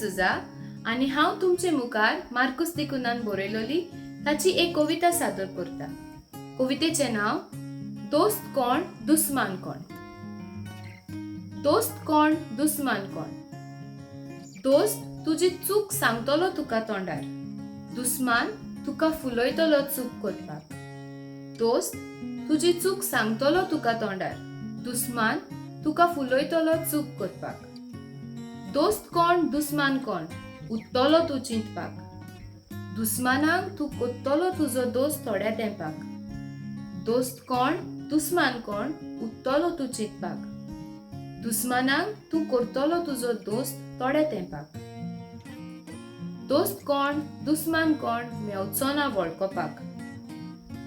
डिसूजा आणि हांव तुमचे मुखार मार्कुस तिकुनान बरयलोली ताची एक कविता सादर करता. कवितेचे नाव दोस्त कोण दुस्मान कोण. दोस्त कोण दुस्मान कोण. दोस्त तुजी चूक सांगतलो तुका तोंडार, दुस्मान तुका फुलयतलो चूक करपाक. दोस्त तुजी चूक सांगतलो तुका तोंडार, दुस्मान तुका फुलयतलो चूक करपाक. दोस्त कोण दुस्मान कोण उत्तलो तूं चिंतपाक, दुस्मानाक तूं कोत्तलो तुजो दोस्त थोड्या तेंपाक. दोस्त कोण दुस्मान कोण उत्तलो तूं चिंतपाक, दुस्मानाक तूं करतलो तुजो दोस्त थोड्या तेंपाक. दोस्त कोण दुस्मान कोण मेवचो ना वळखोपाक,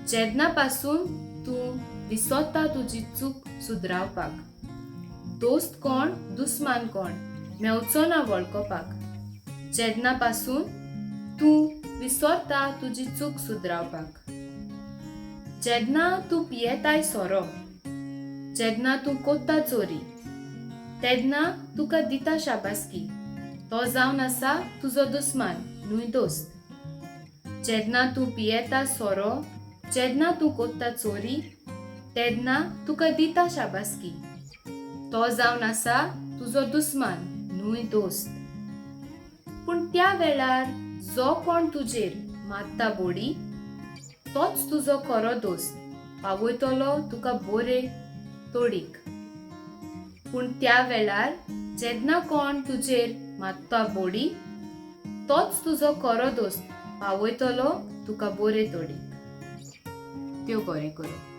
जेदना पासून तूं विसरता तुजी चूक सुदरावपाक. दोस्त कोण दुस्मान कोण मेवचो ना वळखोपाक, जेदना पासून तूं विसरता तुजी चूक सुदरावपाक. जेदना तूं पियेताय सोरो, जेदना तूं कोत्ता चोरी, तेदना तुका दिता शाबासकी, तो जावन आसा तुजो दुस्मान न्हूय दोस्त. जेदना तूं पियेता सोरो, जेदना तूं कोत्ता चोरी, तेदना तुका दिता शाबासकी, तो जावन आसा तुजो दुस्मान न्हूय दोस्त. पूण त्या वेळार जो कोण तुजेर मारता बोडी, तोच तुजो खरो दोस्त पावयतलो तुका बोरे तोडीक. पूण त्या वेळार जेदना कोण तुजेर मारता बोडी, तोच तुजो खरो दोस्त पावयतलो तुका बोरे तोडीक. देव बरें करूं.